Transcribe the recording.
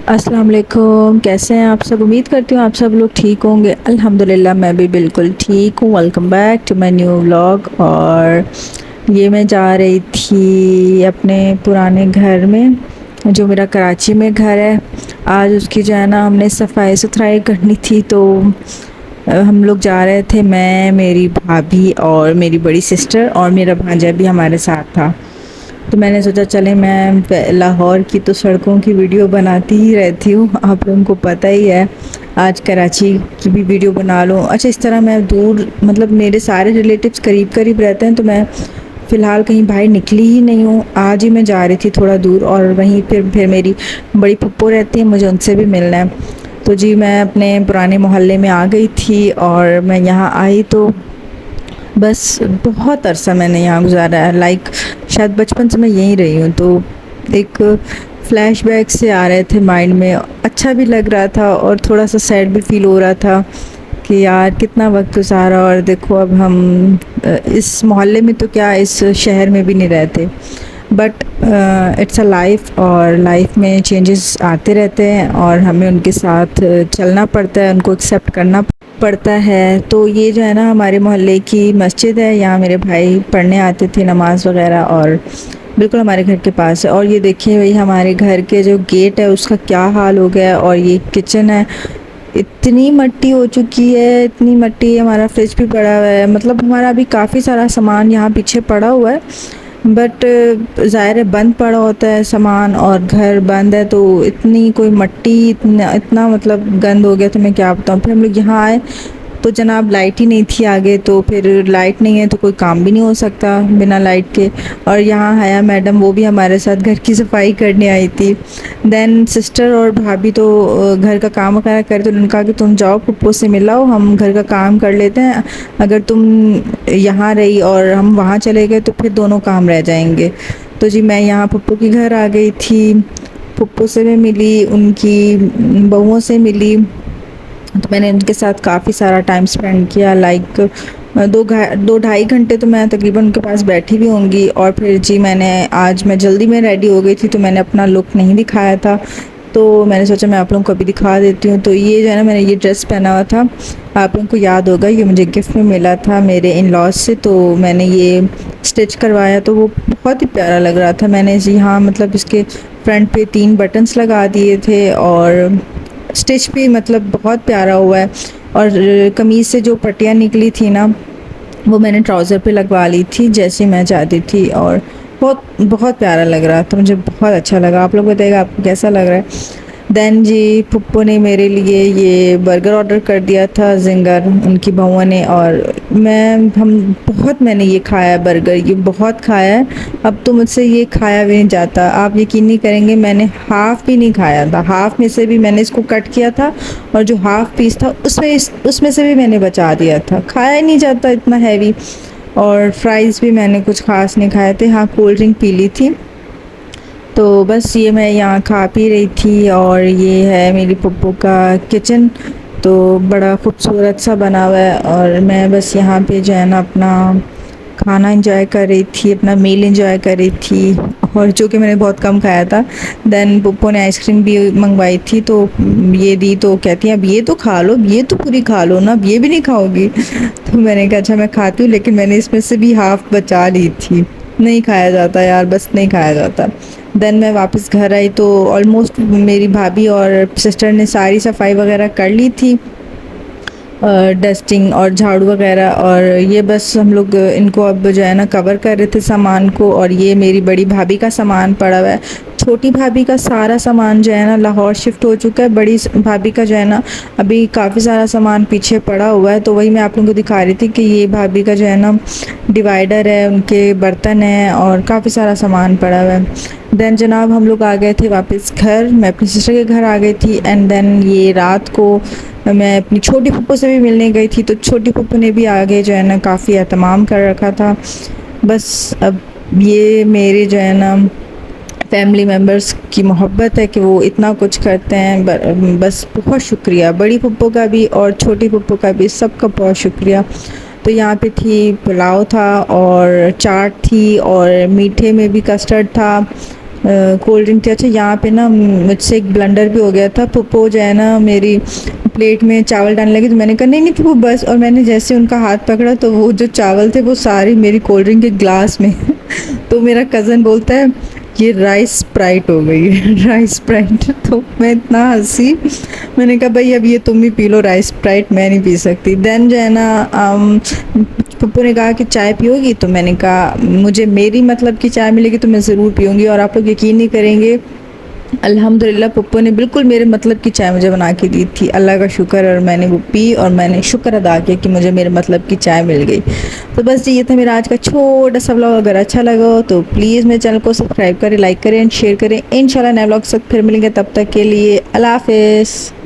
अस्सलाम वालेकुम। कैसे हैं आप सब? उम्मीद करती हूँ आप सब लोग ठीक होंगे। अल्हम्दुलिल्लाह मैं भी बिल्कुल ठीक हूँ। Welcome back to my new vlog. और ये मैं जा रही थी अपने पुराने घर में, जो मेरा कराची में घर है। आज उसकी जो है ना हमने सफाई सुथराई करनी थी, तो हम लोग जा रहे थे, मैं, मेरी भाभी और मेरी बड़ी सिस्टर, और मेरा भांजा भी हमारे साथ था। तो मैंने सोचा चले, मैं लाहौर की तो सड़कों की वीडियो बनाती ही रहती हूँ, आप लोगों को पता ही है। आज कराची की भी वीडियो बना लूँ। अच्छा, इस तरह मैं दूर, मतलब मेरे सारे रिलेटिव्स करीब करीब रहते हैं, तो मैं फ़िलहाल कहीं बाहर निकली ही नहीं हूँ। आज ही मैं जा रही थी थोड़ा दूर, और वहीं फिर मेरी बड़ी पप्पो रहती है, मुझे उनसे भी मिलना है। तो जी मैं अपने पुराने मोहल्ले में आ गई थी, और मैं यहाँ आई तो बस बहुत अरसा मैंने यहाँ गुजारा है। लाइक शायद बचपन से मैं यहीं रही हूँ, तो एक फ्लैशबैक से आ रहे थे माइंड में। अच्छा भी लग रहा था और थोड़ा सा सैड भी फील हो रहा था कि यार कितना वक्त गुजारा, और देखो अब हम इस मोहल्ले में तो क्या, इस शहर में भी नहीं रहते। बट इट्स अ लाइफ, और लाइफ में चेंजेस आते रहते हैं और हमें उनके साथ चलना पड़ता है, उनको एक्सेप्ट करना पड़ता है। तो ये जो है ना हमारे मोहल्ले की मस्जिद है, यहाँ मेरे भाई पढ़ने आते थे नमाज़ वगैरह, और बिल्कुल हमारे घर के पास है। और ये देखिए भाई, हमारे घर के जो गेट है उसका क्या हाल हो गया है। और ये किचन है, इतनी मिट्टी हो चुकी है, इतनी मिट्टी। हमारा फ्रिज भी पड़ा हुआ है, मतलब हमारा अभी काफ़ी सारा सामान यहाँ पीछे पड़ा हुआ है। बट ज़ाहिर है बंद पड़ा होता है सामान, और घर बंद है, तो इतनी कोई मिट्टी, इतना इतना मतलब गंद हो गया, तो मैं क्या बताऊँ। फिर हम लोग यहाँ आए तो जनाब लाइट ही नहीं थी आगे, तो फिर लाइट नहीं है तो कोई काम भी नहीं हो सकता बिना लाइट के। और यहाँ हया मैडम, वो भी हमारे साथ घर की सफाई करने आई थी। देन सिस्टर और भाभी तो घर का काम वगैरह करे, तो उन्होंने कहा कि तुम जाओ पप्पो से मिलाओ, हम घर का काम कर लेते हैं। अगर तुम यहाँ रही और हम वहाँ चले गए तो फिर दोनों काम रह जाएंगे। तो जी मैं यहाँ पप्पो के घर आ गई थी। पप्पो से मैं मिली, उनकी बहुओं से मिली, तो मैंने उनके साथ काफ़ी सारा टाइम स्पेंड किया। लाइक 2 ढाई घंटे तो मैं तकरीबन उनके पास बैठी भी होंगी। और फिर जी आज मैं जल्दी में रेडी हो गई थी, तो मैंने अपना लुक नहीं दिखाया था, तो मैंने सोचा मैं आप लोगों को अभी दिखा देती हूँ। तो ये जो है ना, मैंने ये ड्रेस पहना हुआ था, आप लोगों को याद होगा, ये मुझे गिफ्ट में मिला था मेरे इन लॉज से। तो मैंने ये स्टिच करवाया, तो वो बहुत ही प्यारा लग रहा था। मैंने जी हाँ, मतलब इसके फ्रंट पे 3 बटन्स लगा दिए थे, और स्टिच भी मतलब बहुत प्यारा हुआ है। और कमीज़ से जो पट्टियाँ निकली थी ना, वो मैंने ट्राउज़र पे लगवा ली थी जैसे मैं चाहती थी, और बहुत बहुत प्यारा लग रहा था, मुझे बहुत अच्छा लगा। आप लोग बताइएगा आपको कैसा लग रहा है। देन जी पुप्पो ने मेरे लिए ये बर्गर ऑर्डर कर दिया था, जिंगर, उनकी बहुओं ने। और मैंने ये खाया है बर्गर, ये बहुत खाया है। अब तो मुझसे ये खाया भी नहीं जाता, आप यकीन नहीं करेंगे, मैंने हाफ़ भी नहीं खाया था। हाफ़ में से भी मैंने इसको कट किया था, और जो हाफ़ पीस था उसमें से भी मैंने बचा दिया था। खाया ही नहीं जाता इतना हैवी। और फ्राइज़ भी मैंने कुछ ख़ास नहीं खाए थे। हाँ, कोल्ड ड्रिंक पी ली थी। तो बस ये मैं यहाँ खा पी रही थी, और ये है मेरी पप्पो का किचन, तो बड़ा खूबसूरत सा बना हुआ है। और मैं बस यहाँ पे जो है ना अपना खाना एंजॉय कर रही थी, अपना मील एंजॉय कर रही थी, और जो कि मैंने बहुत कम खाया था। देन पप्पो ने आइसक्रीम भी मंगवाई थी, तो ये दी, तो कहती हैं अब ये तो खा लो, ये तो पूरी खा लो ना, अब ये भी नहीं खाओगी। तो मैंने कहा अच्छा मैं खाती हूँ, लेकिन मैंने इसमें से भी हाफ़ बचा ली थी। नहीं खाया जाता यार, बस नहीं खाया जाता। देन मैं वापस घर आई, तो ऑलमोस्ट मेरी भाभी और सिस्टर ने सारी सफाई वगैरह कर ली थी, डस्टिंग और झाड़ू वगैरह। और ये बस हम लोग इनको अब जो है ना कवर कर रहे थे सामान को। और ये मेरी बड़ी भाभी का सामान पड़ा हुआ है। छोटी भाभी का सारा सामान जो है ना लाहौर शिफ्ट हो चुका है। बड़ी भाभी का जो है ना अभी काफ़ी सारा सामान पीछे पड़ा हुआ है, तो वही मैं आप लोगों को दिखा रही थी कि ये भाभी का जो है ना डिवाइडर है, उनके बर्तन हैं, और काफ़ी सारा सामान पड़ा हुआ है। देन जनाब हम लोग आ गए थे वापस घर, मैं अपनी सिस्टर के घर आ गई थी। एंड देन ये रात को मैं अपनी छोटी पप्पो से भी मिलने गई थी, तो छोटी पप्पो ने भी आगे जो है ना काफ़ी एहतमाम कर रखा था। बस अब ये मेरे जो है ना फैमिली मेम्बर्स की मोहब्बत है कि वो इतना कुछ करते हैं। बस बहुत शुक्रिया बड़ी पप्पो का भी और छोटी पप्पो का भी, सबका बहुत शुक्रिया। तो यहाँ पे पुलाव था, और चाट थी, और मीठे में भी कस्टर्ड था, कोल्ड ड्रिंक थी। अच्छा यहाँ पे ना मुझसे एक ब्लंडर भी हो गया था, पुप्पो जो है ना मेरी प्लेट में चावल डालने लगी, तो मैंने कहा नहीं नहीं पुप्पो बस, और मैंने जैसे उनका हाथ पकड़ा तो वो जो चावल थे वो सारी मेरी कोल्ड ड्रिंक के ग्लास में तो मेरा कज़न बोलता है ये राइस स्प्राइट हो गई है राइस स्प्राइट। तो मैं इतना हंसी, मैंने कहा भाई अब ये तुम ही पी लो राइस स्प्राइट, मैं नहीं पी सकती। देन जो है ना पप्पू ने कहा कि चाय पियोगी, तो मैंने कहा मुझे मेरी मतलब की चाय मिलेगी तो मैं ज़रूर पीऊँगी। और आप लोग यकीन नहीं करेंगे, अल्हम्दुलिल्लाह पप्पू ने बिल्कुल मेरे मतलब की चाय मुझे बना के दी थी, अल्लाह का शुक्र। और मैंने वो पी और मैंने शुक्र अदा किया कि मुझे मेरे मतलब की चाय मिल गई। तो बस जी ये था मेरा आज का छोटा सा व्लॉग। अगर अच्छा लगा हो तो प्लीज़ मेरे चैनल को सब्सक्राइब करें, लाइक करें एंड शेयर करें। इंशाल्लाह नए व्लॉग से फिर मिलेंगे, तब तक के लिए अल्लाह हाफ़िज़।